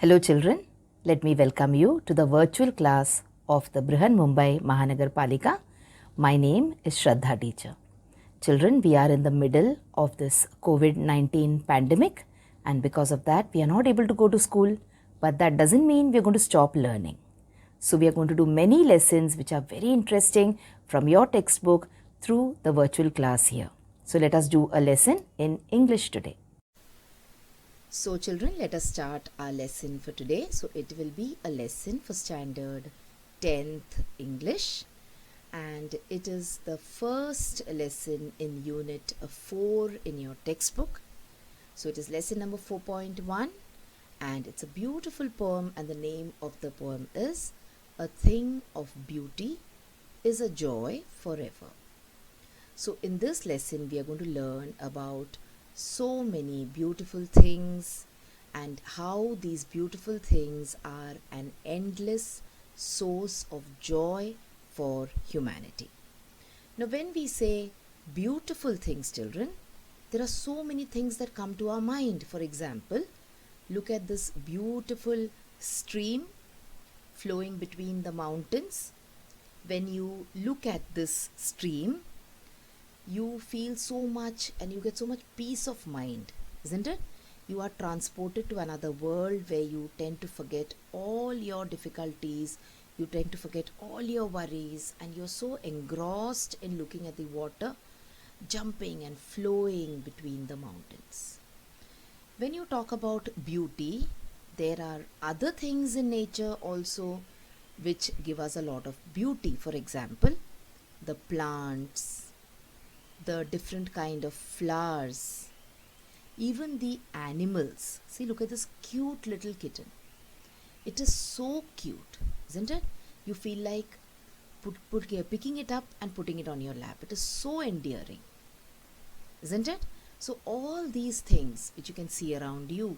Hello children, let me welcome you to the virtual class of the Brihan Mumbai Mahanagar Palika. My name is Shraddha teacher. Children, we are in the middle of this COVID-19 pandemic, and because of that we are not able to go to school, but that doesn't mean we are going to stop learning. So we are going to do many lessons which are very interesting from your textbook through the virtual class here. So let us do a lesson in English today. So children, let us start our lesson for today. So it will be a lesson for standard 10th English, and it is the first lesson in unit 4 in your textbook. So it is lesson number 4.1, and it's a beautiful poem, and the name of the poem is A Thing of Beauty is a Joy Forever. So in this lesson we are going to learn about so many beautiful things and how these beautiful things are an endless source of joy for humanity. Now when we say beautiful things, children, there are so many things that come to our mind. For example, look at this beautiful stream flowing between the mountains. When you look at this stream, you feel so much and you get so much peace of mind, isn't it? You are transported to another world where you tend to forget all your difficulties, you tend to forget all your worries, and you're so engrossed in looking at the water jumping and flowing between the mountains. When you talk about beauty, there are other things in nature also which give us a lot of beauty. For example, the plants, the different kind of flowers, even the animals. See, look at this cute little kitten. It is so cute, isn't it? You feel like picking it up and putting it on your lap. It is so endearing, isn't it? So all these things which you can see around you,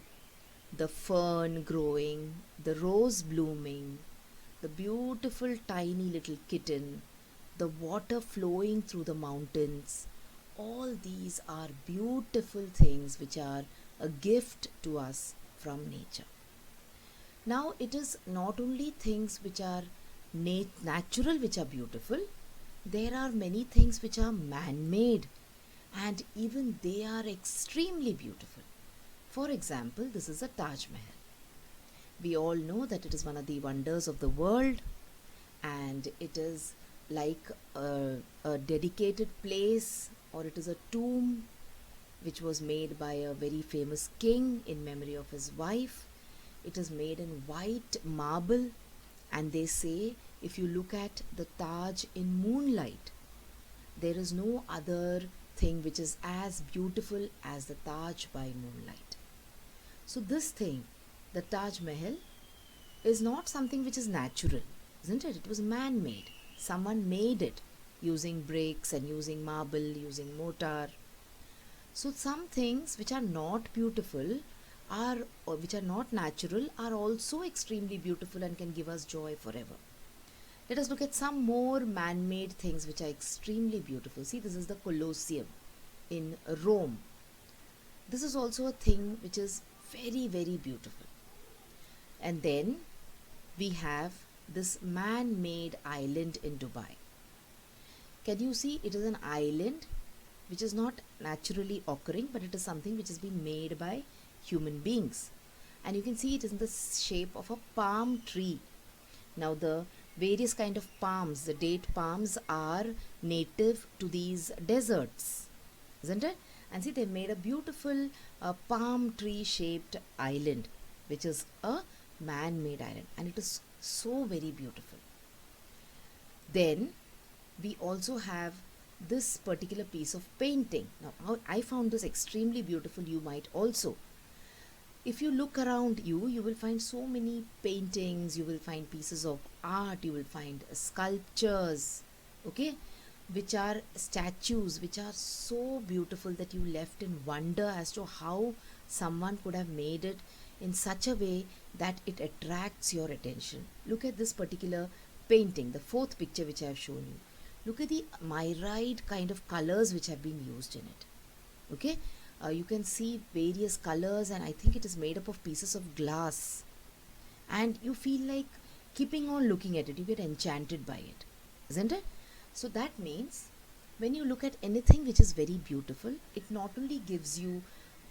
the fern growing, the rose blooming, the beautiful tiny little kitten, the water flowing through the mountains, all these are beautiful things which are a gift to us from nature. Now it is not only things which are natural which are beautiful, there are many things which are man-made, and even they are extremely beautiful. For example, this is a Taj Mahal. We all know that it is one of the wonders of the world, and it is like a dedicated place, or it is a tomb which was made by a very famous king in memory of his wife. It is made in white marble, and they say if you look at the Taj in moonlight, there is no other thing which is as beautiful as the Taj by moonlight. So this thing, the Taj Mahal, is not something which is natural, isn't it? It was man-made. Someone made it using bricks and using marble, using mortar. So some things which are not beautiful or which are not natural are also extremely beautiful and can give us joy forever. Let us look at some more man-made things which are extremely beautiful. See, this is the Colosseum in Rome. This is also a thing which is very, very beautiful. And then we have this man-made island in Dubai. Can you see? It is an island which is not naturally occurring, but it is something which has been made by human beings. And you can see it is in the shape of a palm tree. Now the various kind of palms, the date palms, are native to these deserts, isn't it? And see, they made a beautiful palm tree shaped island, which is a man-made island, and it is so very beautiful. Then we also have this particular piece of painting. Now I found this extremely beautiful. You might also. If you look around you, you will find so many paintings, you will find pieces of art, you will find sculptures, okay, which are statues which are so beautiful that you left in wonder as to how someone could have made it in such a way that it attracts your attention. Look at this particular painting, the fourth picture which I have shown you. Look at the myriad kind of colors which have been used in it. Okay, you can see various colors, and I think it is made up of pieces of glass. and you feel like keeping on looking at it. You get enchanted by it, isn't it? So that means when you look at anything which is very beautiful, it not only gives you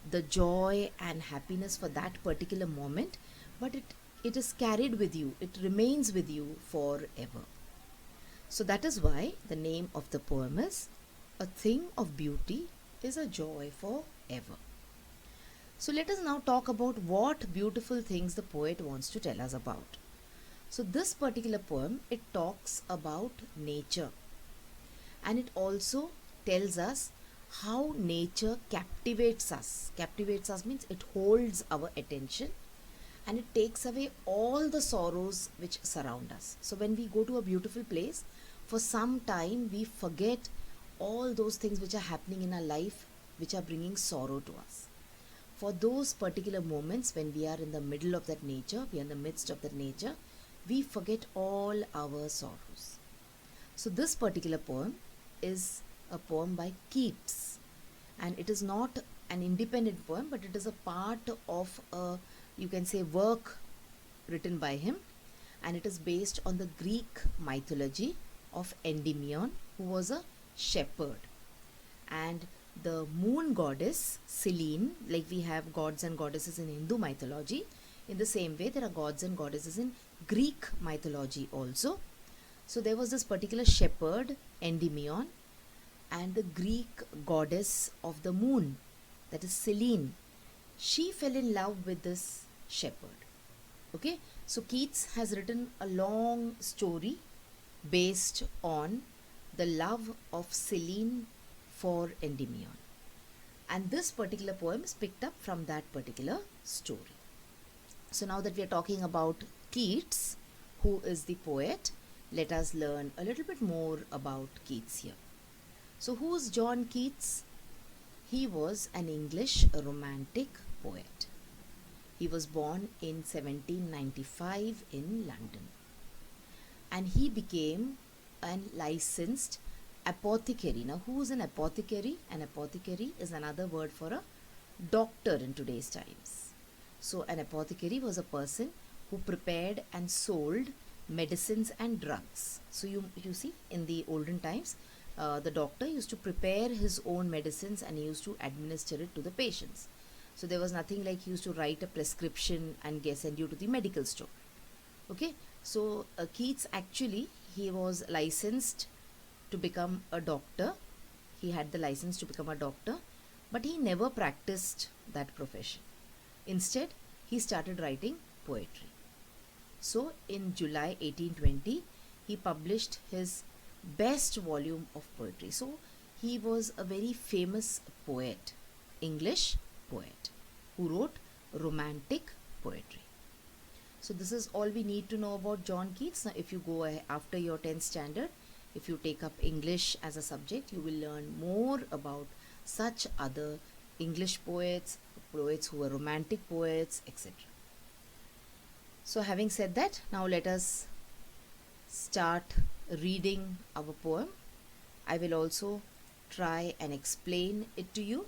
the joy and happiness for that particular moment, but it is carried with you, it remains with you forever. So that is why the name of the poem is A Thing of Beauty is a Joy Forever. So let us now talk about what beautiful things the poet wants to tell us about. So this particular poem, it talks about nature, and it also tells us how nature captivates us. Captivates us means it holds our attention and it takes away all the sorrows which surround us. So when we go to a beautiful place, for some time we forget all those things which are happening in our life which are bringing sorrow to us. For those particular moments when we are in the middle of that nature, we are in the midst of that nature, we forget all our sorrows. So this particular poem is a poem by Keats, and it is not an independent poem, but it is a part of a, you can say, work written by him, and it is based on the Greek mythology of Endymion, who was a shepherd. And the moon goddess Selene, like we have gods and goddesses in Hindu mythology, in the same way there are gods and goddesses in Greek mythology also. So there was this particular shepherd, Endymion, and the Greek goddess of the moon, that is Selene, she fell in love with this shepherd. Okay, so Keats has written a long story based on the love of Selene for Endymion, and this particular poem is picked up from that particular story. So now that we are talking about Keats, who is the poet, let us learn a little bit more about Keats here. So who is John Keats? He was an English romantic poet. He was born in 1795 in London, and he became a licensed apothecary. Now, who is an apothecary? An apothecary is another word for a doctor in today's times. So an apothecary was a person who prepared and sold medicines and drugs. So you see, in the olden times, the doctor used to prepare his own medicines and he used to administer it to the patients. So there was nothing like he used to write a prescription and send you to the medical store. Okay, so Keats, actually, he was licensed to become a doctor. He had the license to become a doctor, but he never practiced that profession. Instead, he started writing poetry. So in July 1820, he published his best volume of poetry. So he was a very famous poet, English poet, who wrote romantic poetry. So this is all we need to know about John Keats. Now if you go after your 10th standard, if you take up English as a subject, you will learn more about such other English poets, poets who were romantic poets, etc. So having said that, now let us start reading our poem. I will also try and explain it to you,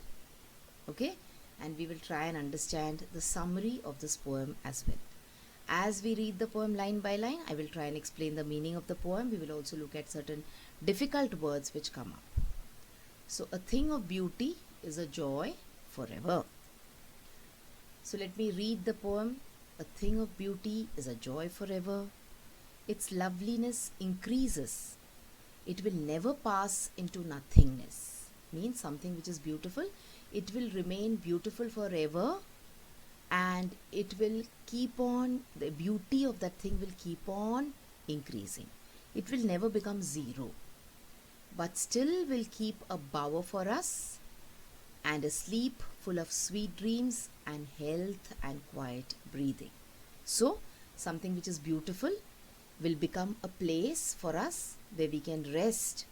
okay, and we will try and understand the summary of this poem as well. As we read the poem line by line, I will try and explain the meaning of the poem. We will also look at certain difficult words which come up. So, a thing of beauty is a joy forever. So let me read the poem. A thing of beauty is a joy forever. Its loveliness increases. It will never pass into nothingness. Means something which is beautiful, it will remain beautiful forever, and it will keep on, the beauty of that thing will keep on increasing. It will never become zero, but still will keep a bower for us and a sleep full of sweet dreams and health and quiet breathing. So something which is beautiful will become a place for us where we can rest,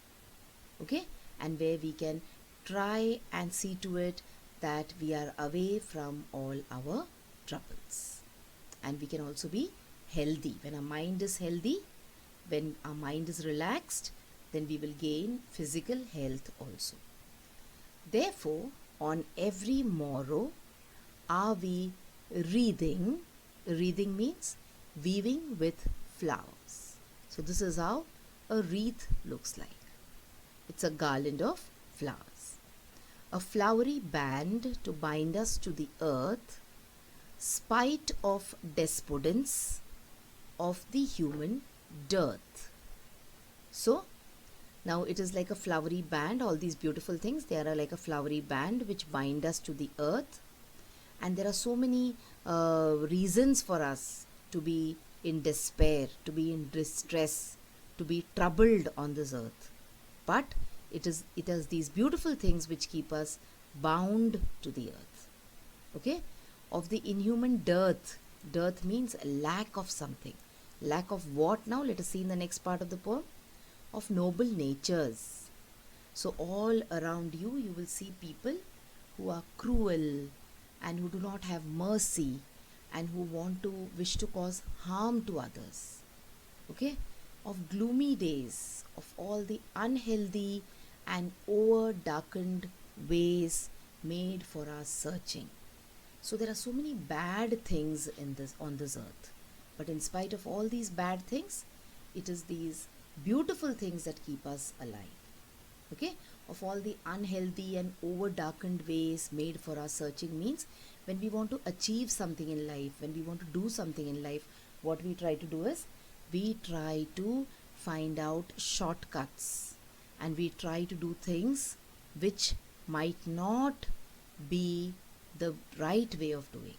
okay, and where we can try and see to it that we are away from all our troubles, and we can also be healthy. When our mind is healthy, when our mind is relaxed, then we will gain physical health also. Therefore, on every morrow are we reading. Reading means weaving with flowers. So this is how a wreath looks like. It's a garland of flowers. A flowery band to bind us to the earth, spite of despondence of the human dearth. So now it is like a flowery band. All these beautiful things, they are like a flowery band which bind us to the earth. And there are so many reasons for us to be in despair, to be in distress, to be troubled on this earth. But it is these beautiful things which keep us bound to the earth. Okay? Of the inhuman dearth. Dearth means lack of something. Lack of what now? Let us see in the next part of the poem. Of noble natures. So all around you, you will see people who are cruel and who do not have mercy and who wish to cause harm to others. Okay? Of gloomy days, of all the unhealthy and over-darkened ways made for our searching. So there are so many bad things on this earth. But in spite of all these bad things, it is these beautiful things that keep us alive. Okay? Of all the unhealthy and over-darkened ways made for our searching means when we want to achieve something in life, when we want to do something in life, what we try to do is we try to find out shortcuts and we try to do things which might not be the right way of doing,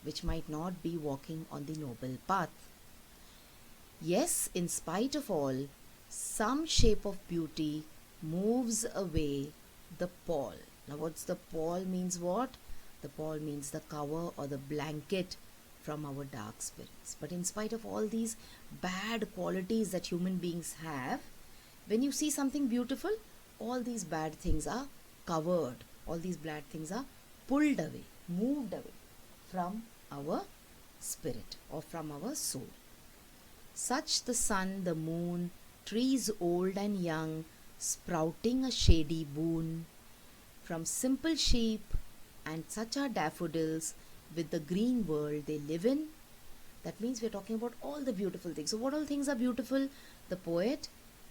which might not be walking on the noble path. Yes, in spite of all, some shape of beauty moves away the pall. Now what's the pall means what? The pall means the cover or the blanket from our dark spirits. But in spite of all these bad qualities that human beings have, when you see something beautiful, all these bad things are covered. All these bad things are pulled away, moved away from our spirit or from our soul. Such the sun, the moon, trees old and young, sprouting a shady boon. From simple sheep and such are daffodils, with the green world they live in. That means we are talking about all the beautiful things. So what all things are beautiful? The poet,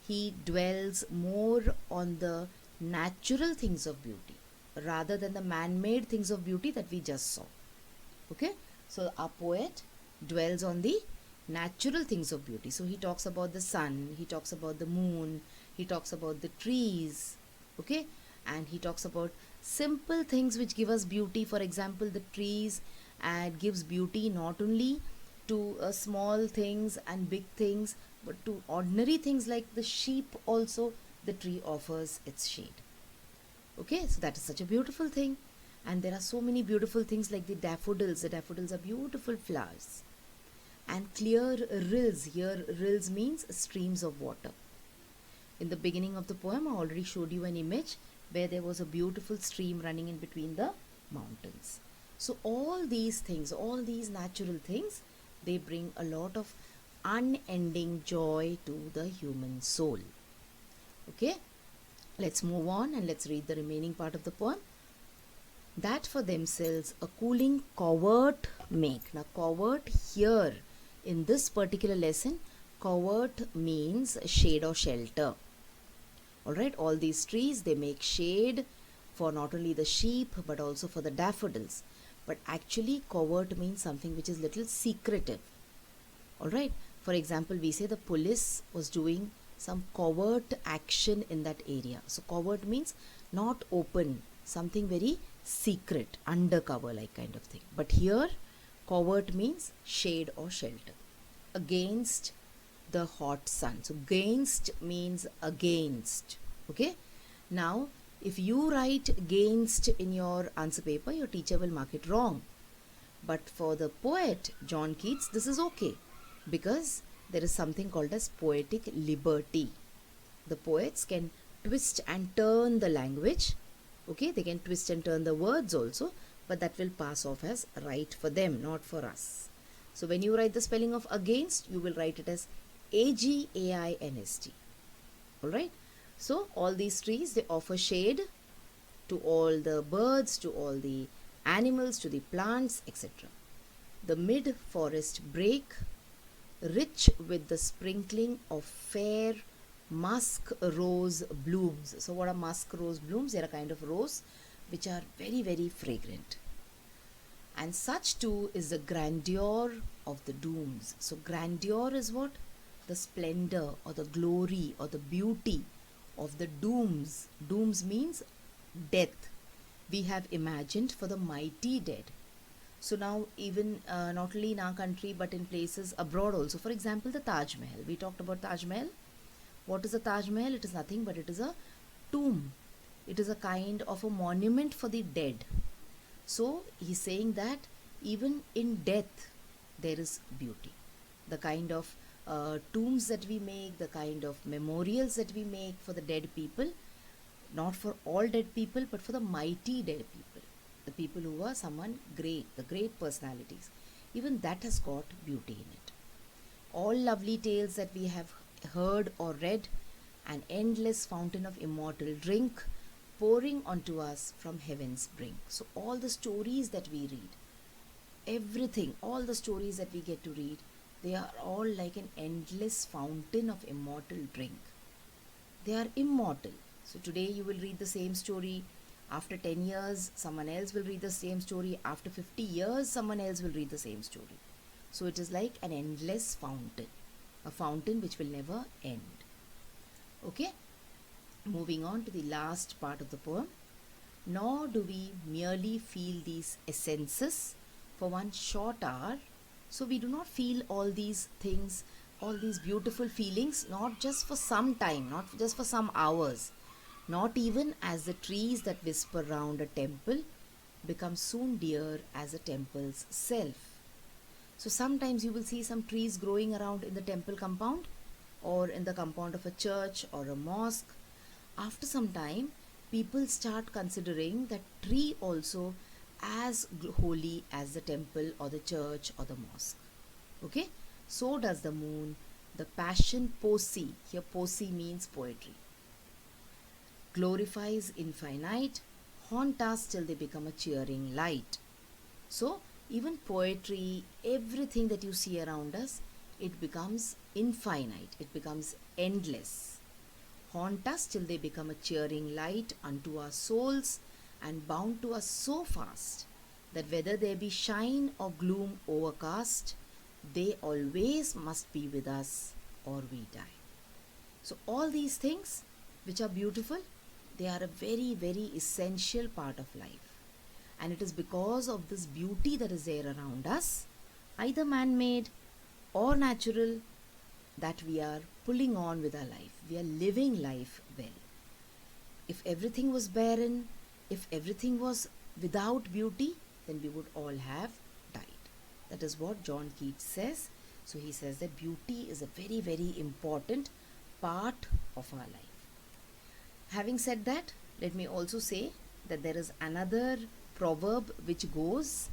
he dwells more on the natural things of beauty rather than the man-made things of beauty that we just saw. Okay? So our poet dwells on the natural things of beauty. So he talks about the sun, he talks about the moon, he talks about the trees, okay? And he talks about simple things which give us beauty. For example, the trees gives beauty not only to small things and big things, but to ordinary things like the sheep also, the tree offers its shade. Okay, so that is such a beautiful thing. And there are so many beautiful things like the daffodils. The daffodils are beautiful flowers. And clear rills. Here rills means streams of water. In the beginning of the poem, I already showed you an image where there was a beautiful stream running in between the mountains. So all these things, all these natural things, they bring a lot of unending joy to the human soul. Okay, let's move on and let's read the remaining part of the poem. That for themselves a cooling covert make. Now covert here in this particular lesson, covert means shade or shelter. Alright, all these trees, they make shade for not only the sheep but also for the daffodils. But actually covert means something which is little secretive. Alright, for example, we say the police was doing some covert action in that area. So covert means not open, something very secret, undercover like kind of thing. But here covert means shade or shelter against the hot sun. So against means against. Okay, now if you write against in your answer paper, your teacher will mark it wrong. But for the poet John Keats, this is okay, because there is something called as poetic liberty. The poets can twist and turn the language. Okay, they can twist and turn the words also, but that will pass off as right for them, not for us. So when you write the spelling of against, you will write it as A-G-A-I-N-S-T. Alright, so all these trees, they offer shade to all the birds, to all the animals, to the plants, etc. The mid-forest brake rich with the sprinkling of fair musk rose blooms. So what are musk rose blooms? They are a kind of rose which are very, very fragrant. And such too is the grandeur of the dooms. So grandeur is what? The splendor or the glory or the beauty of the dooms. Dooms means death. We have imagined for the mighty dead. So now even not only in our country but in places abroad also. For example, the Taj Mahal. We talked about Taj Mahal. What is a Taj Mahal? It is nothing but it is a tomb. It is a kind of a monument for the dead. So he's saying that even in death there is beauty. The kind of tombs that we make, the kind of memorials that we make for the dead people, not for all dead people but for the mighty dead people, the people who were someone great, the great personalities, even that has got beauty in it. All lovely tales that we have heard or read, an endless fountain of immortal drink pouring onto us from heaven's brink. So all the stories that we read, everything, all the stories that we get to read, they are all like an endless fountain of immortal drink. They are immortal. So today you will read the same story. After 10 years, someone else will read the same story. After 50 years, someone else will read the same story. So it is like an endless fountain. A fountain which will never end. Okay? Moving on to the last part of the poem. Nor do we merely feel these essences for one short hour. So we do not feel all these things, all these beautiful feelings, not just for some time, not just for some hours. Not even as the trees that whisper round a temple become soon dear as a temple's self. So sometimes you will see some trees growing around in the temple compound or in the compound of a church or a mosque. After some time, people start considering that tree also as holy as the temple or the church or the mosque. Okay? So does the moon, the passion poesy. Here poesy means poetry. Glorifies infinite, haunt us till they become a cheering light. So even poetry, everything that you see around us, it becomes infinite, it becomes endless. Haunt us till they become a cheering light unto our souls and bound to us so fast that whether there be shine or gloom overcast, they always must be with us or we die. So all these things which are beautiful, they are a very, very essential part of life. And it is because of this beauty that is there around us, either man-made or natural, that we are pulling on with our life. We are living life well. If everything was barren, if everything was without beauty, then we would all have died. That is what John Keats says. So he says that beauty is a very, very important part of our life. Having said that, let me also say that there is another proverb which goes,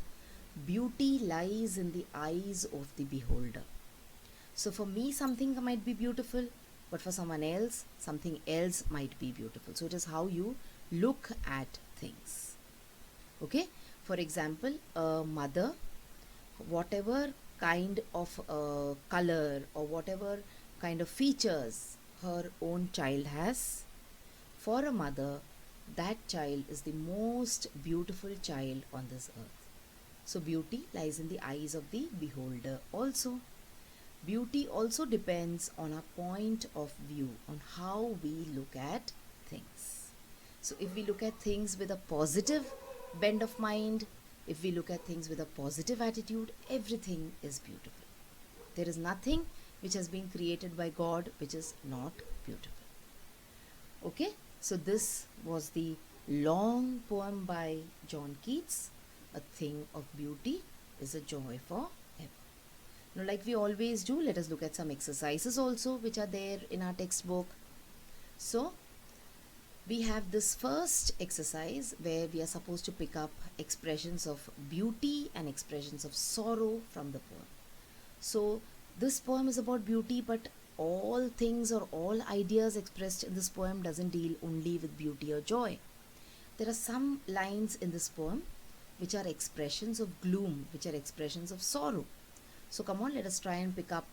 beauty lies in the eyes of the beholder. So for me, something might be beautiful, but for someone else, something else might be beautiful. So it is how you look at things. Okay? For example, a mother, whatever kind of color or whatever kind of features her own child has, for a mother, that child is the most beautiful child on this earth. So beauty lies in the eyes of the beholder also. Beauty also depends on our point of view, on how we look at things. So if we look at things with a positive bend of mind, if we look at things with a positive attitude, everything is beautiful. There is nothing which has been created by God which is not beautiful. Okay? So this was the long poem by John Keats, A Thing of Beauty is a Joy for Ever. Now, like we always do, let us look at some exercises also which are there in our textbook. So, we have this first exercise where we are supposed to pick up expressions of beauty and expressions of sorrow from the poem. So, this poem is about beauty, but all things or all ideas expressed in this poem doesn't deal only with beauty or joy. There are some lines in this poem which are expressions of gloom, which are expressions of sorrow. So come on, let us try and pick up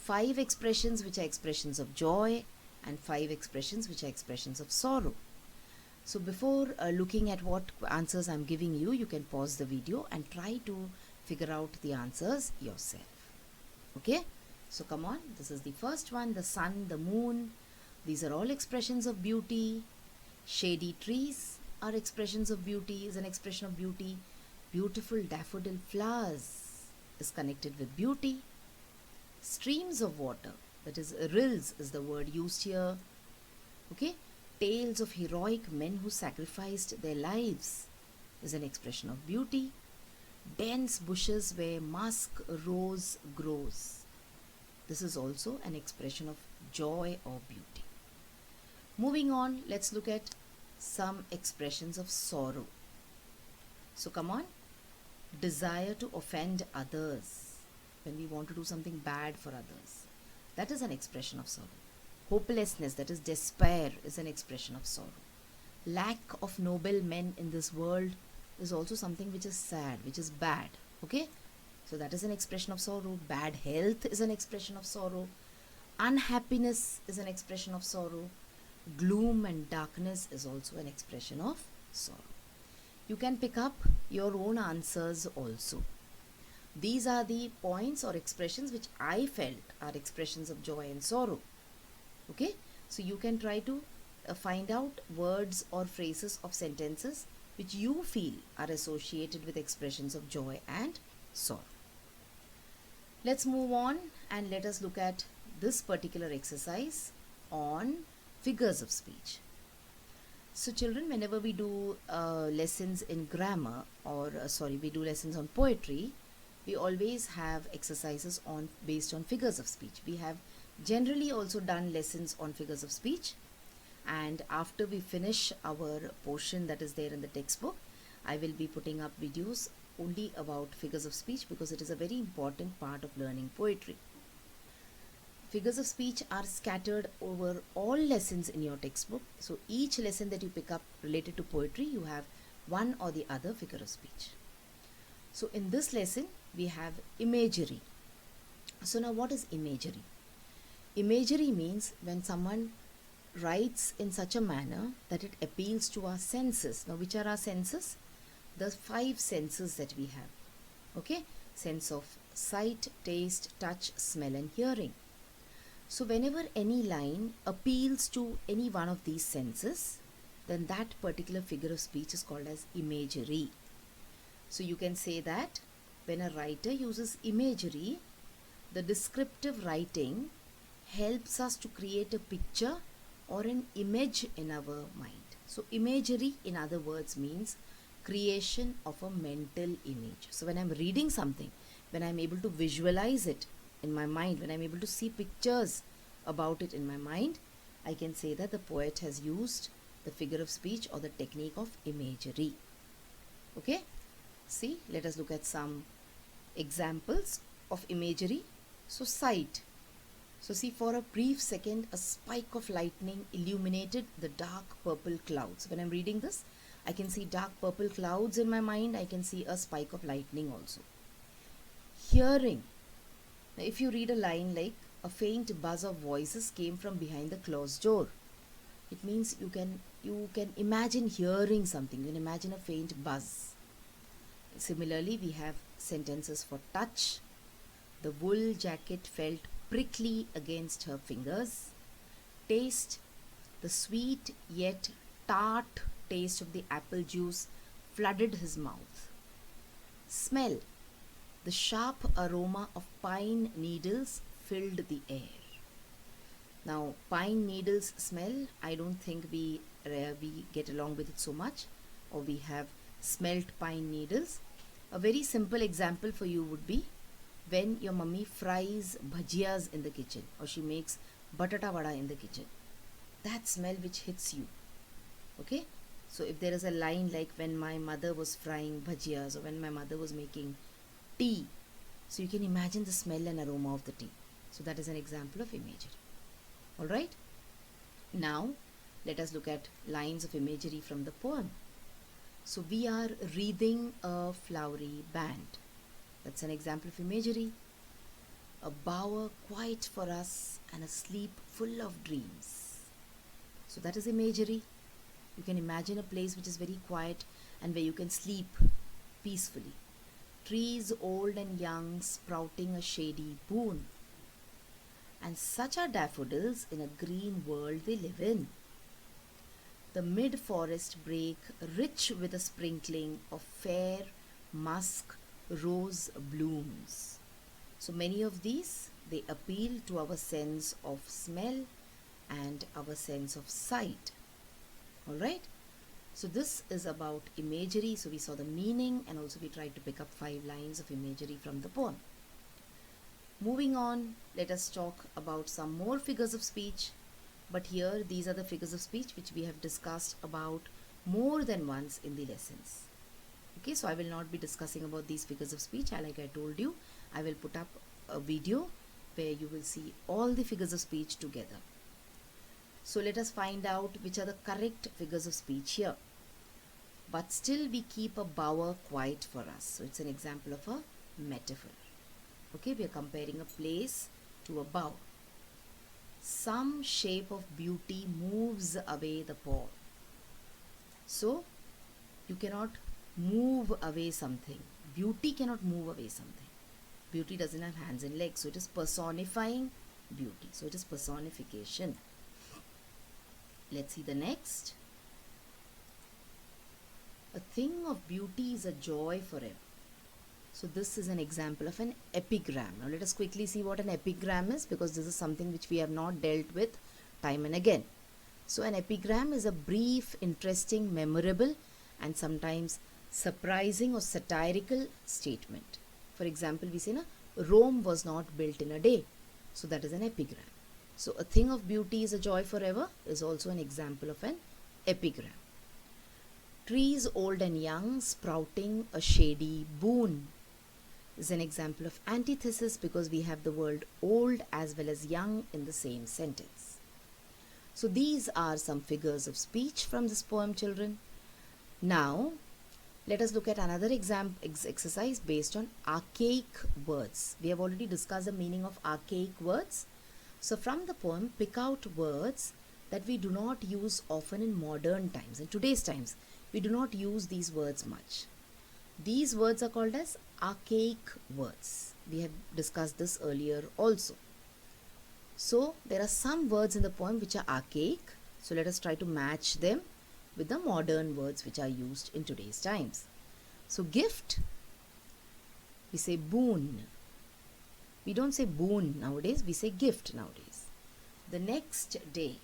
5 expressions which are expressions of joy and 5 expressions which are expressions of sorrow. So before looking at what answers I'm giving you, you can pause the video and try to figure out the answers yourself. Okay, so come on, this is the first one, the sun, the moon. These are all expressions of beauty. Shady trees are expressions of beauty, is an expression of beauty. Beautiful daffodil flowers is connected with beauty. Streams of water, that is rills is the word used here. Okay, tales of heroic men who sacrificed their lives is an expression of beauty. Dense bushes where musk rose grows, this is also an expression of joy or beauty. Moving on, let's look at some expressions of sorrow. So come on, desire to offend others, when we want to do something bad for others, that is an expression of sorrow. Hopelessness, that is despair, is an expression of sorrow. Lack of noble men in this world is also something which is sad, which is bad. Okay, so that is an expression of sorrow. Bad health is an expression of sorrow. Unhappiness is an expression of sorrow. Gloom and darkness is also an expression of sorrow. You can pick up your own answers also. These are the points or expressions which I felt are expressions of joy and sorrow. Okay, so you can try to find out words or phrases of sentences which you feel are associated with expressions of joy and sorrow. Let's move on and let us look at this particular exercise on figures of speech. So children, whenever we do lessons in grammar or we do lessons on poetry, we always have exercises based on figures of speech. We have generally also done lessons on figures of speech, and after we finish our portion that is there in the textbook, I will be putting up videos only about figures of speech because it is a very important part of learning poetry. Figures of speech are scattered over all lessons in your textbook. So each lesson that you pick up related to poetry, you have one or the other figure of speech. So in this lesson, we have imagery. So now what is imagery? Imagery means when someone writes in such a manner that it appeals to our senses. Now which are our senses? The 5 senses that we have. Okay, sense of sight, taste, touch, smell and hearing. So whenever any line appeals to any one of these senses, then that particular figure of speech is called as imagery. So you can say that when a writer uses imagery, the descriptive writing helps us to create a picture or an image in our mind. So imagery, in other words, means creation of a mental image. So when I'm reading something, when I'm able to visualize it in my mind, when I'm able to see pictures about it in my mind, I can say that the poet has used the figure of speech or the technique of imagery. Okay, see, let us look at some examples of imagery. So sight. So see, for a brief second, a spike of lightning illuminated the dark purple clouds. When I'm reading this, I can see dark purple clouds in my mind. I can see a spike of lightning also. Hearing. Now, if you read a line like, a faint buzz of voices came from behind the closed door, it means you can imagine hearing something. You can imagine a faint buzz. Similarly, we have sentences for touch. The wool jacket felt prickly against her fingers. Taste. The sweet yet tart taste of the apple juice flooded his mouth. Smell. The sharp aroma of pine needles filled the air. Now, pine needles smell, I don't think we get along with it so much, or we have smelt pine needles. A very simple example for you would be when your mummy fries bhajiyas in the kitchen, or she makes batata vada in the kitchen. That smell which hits you. Okay? So if there is a line like, when my mother was frying bhajiyas, or when my mother was making tea, so you can imagine the smell and aroma of the tea. So that is an example of imagery. Alright? Now, let us look at lines of imagery from the poem. So we are wreathing a flowery band. That's an example of imagery. a bower quiet for us, and a sleep full of dreams. So that is imagery. You can imagine a place which is very quiet and where you can sleep peacefully. Trees old and young sprouting a shady boon. And such are daffodils in a green world they live in. The mid-forest brake rich with a sprinkling of fair musk rose blooms. So many of these, they appeal to our sense of smell and our sense of sight. Alright? So this is about imagery. So we saw the meaning and also we tried to pick up 5 lines of imagery from the poem. Moving on, let us talk about some more figures of speech. But here, these are the figures of speech which we have discussed about more than once in the lessons. Okay, so I will not be discussing about these figures of speech. Like I told you, I will put up a video where you will see all the figures of speech together. So let us find out which are the correct figures of speech here. But still we keep a bower quiet for us. So it's an example of a metaphor. Okay, we are comparing a place to a bower. Some shape of beauty moves away the pall. So, you cannot move away something. Beauty cannot move away something. Beauty doesn't have hands and legs. So, it is personifying beauty. So, it is personification. Let's see the next. A thing of beauty is a joy forever. So this is an example of an epigram. Now let us quickly see what an epigram is, because this is something which we have not dealt with time and again. So an epigram is a brief, interesting, memorable and sometimes surprising or satirical statement. For example, we say, na, Rome was not built in a day. So that is an epigram. So a thing of beauty is a joy forever is also an example of an epigram. Trees old and young sprouting a shady boon is an example of antithesis, because we have the word old as well as young in the same sentence. So these are some figures of speech from this poem, children. Now let us look at another exercise based on archaic words. We have already discussed the meaning of archaic words. So from the poem, pick out words that we do not use often in modern times. In today's times, we do not use these words much. These words are called as archaic words. We have discussed this earlier also. So there are some words in the poem which are archaic. So let us try to match them with the modern words which are used in today's times. So gift, we say boon. We don't say boon nowadays, we say gift nowadays. The next day.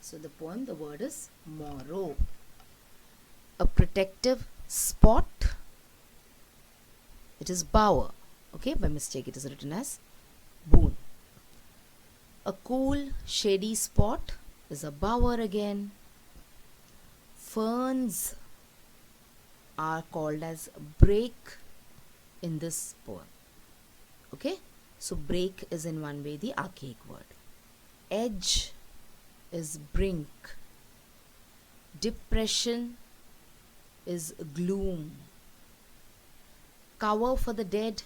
So the poem, the word is morrow. A protective spot, it is bower. Okay, by mistake it is written as boon. A cool shady spot is a bower again. Ferns are called as break in this poem. Okay, so break is in one way the archaic word. Edge is brink. Depression is gloom. Cover for the dead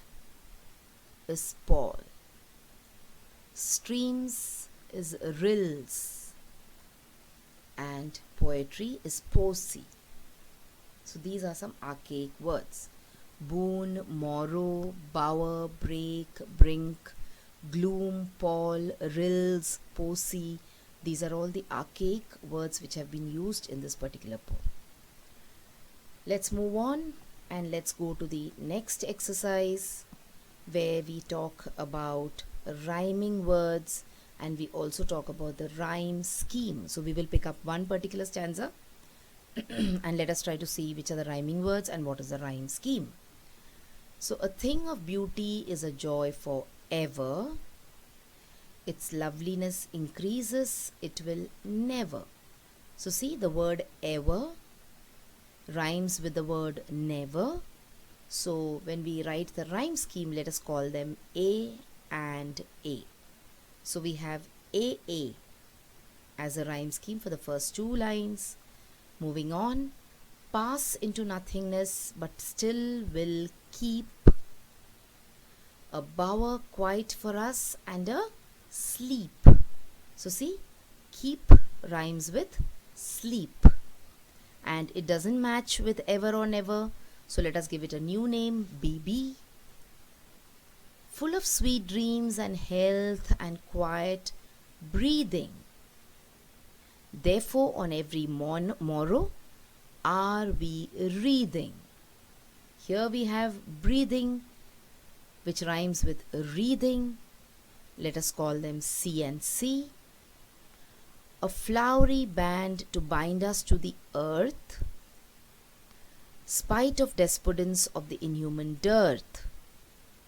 is pall. Streams is rills. And poetry is poesy. So these are some archaic words. Boon, morrow, bower, break, brink, gloom, pall, rills, poesy. These are all the archaic words which have been used in this particular poem. Let's move on and let's go to the next exercise where we talk about rhyming words and we also talk about the rhyme scheme. So we will pick up one particular stanza and let us try to see which are the rhyming words and what is the rhyme scheme. So a thing of beauty is a joy forever. Its loveliness increases, it will never. So see, the word ever rhymes with the word never. So when we write the rhyme scheme, let us call them A and A. So we have AA as a rhyme scheme for the first 2 lines. Moving on, pass into nothingness but still will keep. a bower quiet for us, and a sleep. So see, keep rhymes with sleep, and it doesn't match with ever or never. So let us give it a new name, BB. Full of sweet dreams and health and quiet breathing. Therefore, on every morrow are we wreathing. Here we have breathing, which rhymes with wreathing. Let us call them C and C. A flowery band to bind us to the earth, spite of despondence of the inhuman dearth.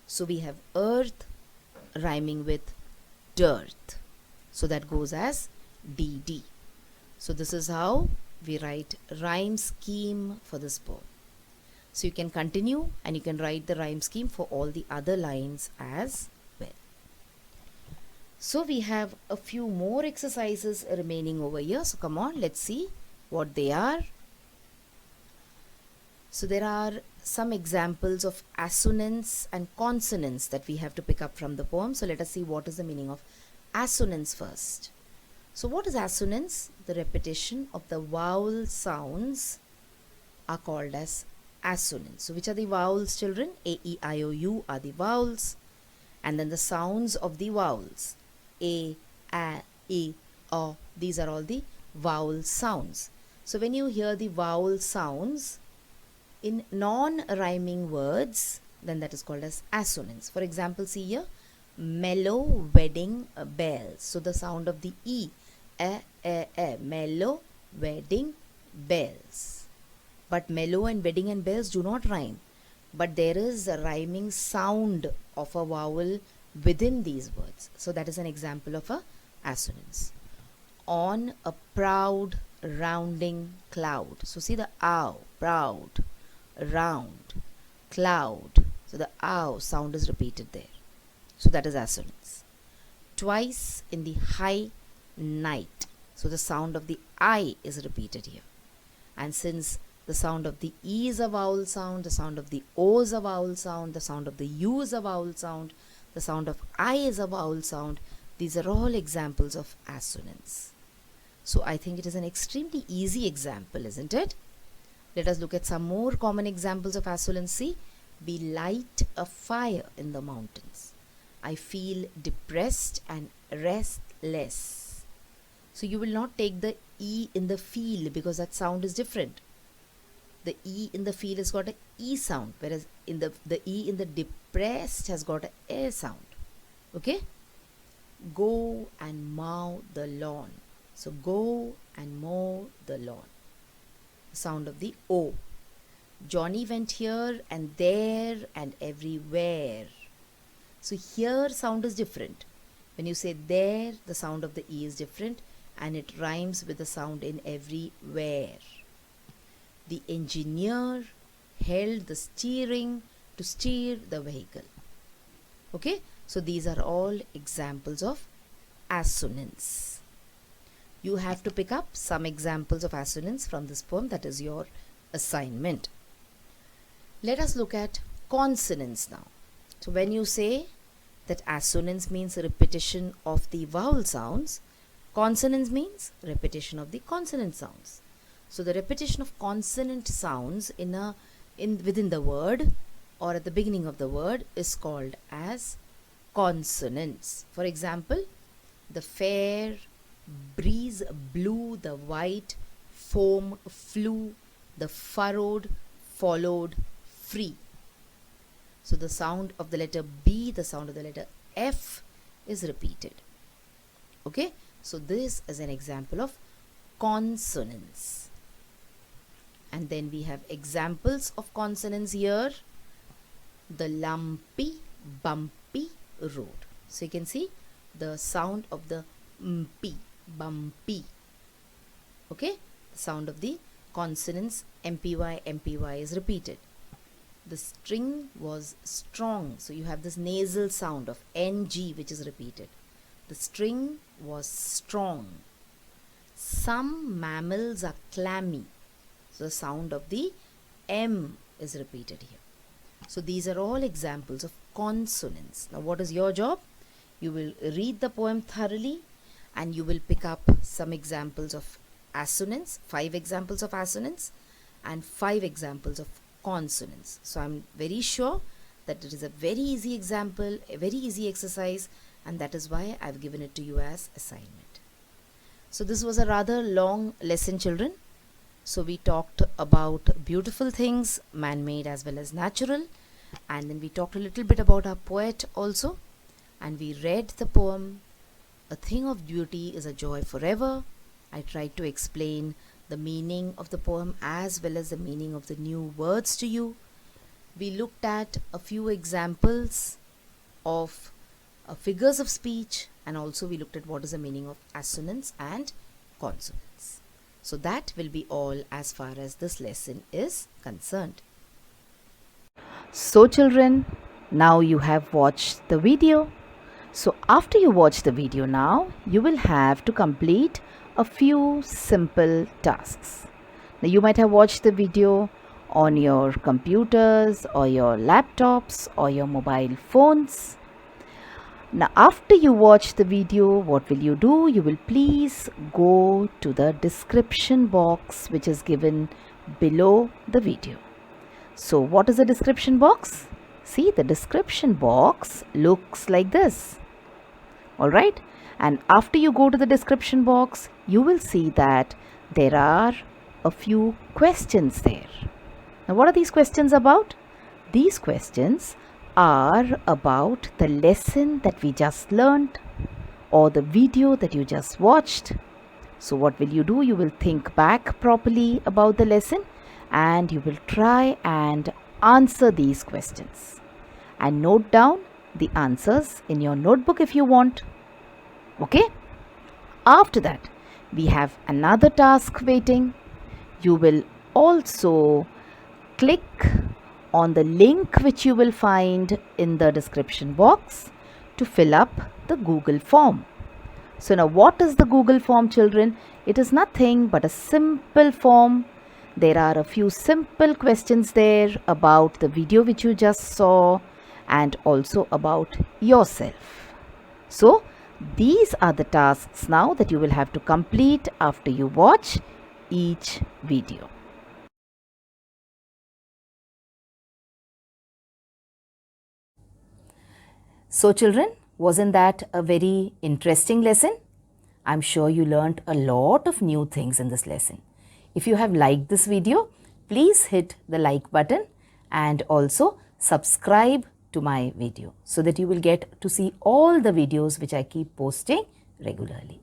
So we have earth rhyming with dearth. So that goes as DD. So this is how we write rhyme scheme for this poem. So you can continue and you can write the rhyme scheme for all the other lines as well. So we have a few more exercises remaining over here. So come on, let's see what they are. So there are some examples of assonance and consonants that we have to pick up from the poem. So let us see what is the meaning of assonance first. So what is assonance? The repetition of the vowel sounds are called as assonance. So which are the vowels, children? A, E, I, O, U are the vowels, and then the sounds of the vowels. A, E, O, these are all the vowel sounds. So when you hear the vowel sounds in non-rhyming words, then that is called as assonance. For example, see here, mellow wedding bells. So the sound of the E, mellow wedding bells. But mellow and wedding and bells do not rhyme, but there is a rhyming sound of a vowel within these words. So that is an example of a assonance. On a proud rounding cloud. So see the ow, proud, round, cloud. So the ow sound is repeated there. So that is assonance. Twice in the high night. So the sound of the I is repeated here. And since the sound of the E is a vowel sound, the sound of the O is a vowel sound, the sound of the U is a vowel sound, the sound of I is a vowel sound, these are all examples of assonance. So I think it is an extremely easy example, isn't it? Let us look at some more common examples of assonance. See, we light a fire in the mountains. I feel depressed and restless. So you will not take the E in the feel because that sound is different. The E in the feel has got an E sound, whereas in the E in the depressed has got an A sound. Okay? Go and mow the lawn. So go and mow the lawn. Sound of the O. Johnny went here and there and everywhere. So here sound is different. When you say there, the sound of the E is different and it rhymes with the sound in everywhere. The engineer held the steering to steer the vehicle. Okay, so these are all examples of assonance. You have to pick up some examples of assonance from this poem. That is your assignment. Let us look at consonants now. So when you say that assonance means repetition of the vowel sounds, consonance means repetition of the consonant sounds. So the repetition of consonant sounds within the word or at the beginning of the word is called as consonants. For example, the fair breeze blew, the white foam flew, the furrowed followed free. So the sound of the letter B, the sound of the letter F is repeated. Okay, so this is an example of consonants. And then we have examples of consonants here. The lumpy, bumpy road. So you can see the sound of the mp, bumpy. Okay, the sound of the consonants MPY, MPY is repeated. The string was strong. So you have this nasal sound of NG which is repeated. The string was strong. Some mammals are clammy. So the sound of the M is repeated here. So these are all examples of consonants. Now what is your job? You will read the poem thoroughly and you will pick up some examples of assonance, 5 examples of assonance and 5 examples of consonants. So I'm very sure that it is a very easy example, a very easy exercise, and that is why I've given it to you as assignment. So this was a rather long lesson, children. So we talked about beautiful things, man-made as well as natural, and then we talked a little bit about our poet also, and we read the poem, "A thing of beauty is a joy forever." I tried to explain the meaning of the poem as well as the meaning of the new words to you. We looked at a few examples of figures of speech, and also we looked at what is the meaning of assonance and consonants. So that will be all as far as this lesson is concerned. So children, now you have watched the video. So after you watch the video now, you will have to complete a few simple tasks. Now you might have watched the video on your computers or your laptops or your mobile phones. Now after you watch the video, what will you do? You will please go to the description box which is given below the video. So what is the description box? See, the description box looks like this. Alright, and after you go to the description box, you will see that there are a few questions there. Now what are these questions about? These questions are about the lesson that we just learned or the video that you just watched. So what will you do? You will think back properly about the lesson and you will try and answer these questions and note down the answers in your notebook if you want. Okay? After that, we have another task waiting. You will also click on the link which you will find in the description box to fill up the Google form. So now what is the Google form, children? It is nothing but a simple form. There are a few simple questions there about the video which you just saw and also about yourself. So these are the tasks now that you will have to complete after you watch each video. So children, wasn't that a very interesting lesson? I'm sure you learned a lot of new things in this lesson. If you have liked this video, please hit the like button and also subscribe to my video so that you will get to see all the videos which I keep posting regularly.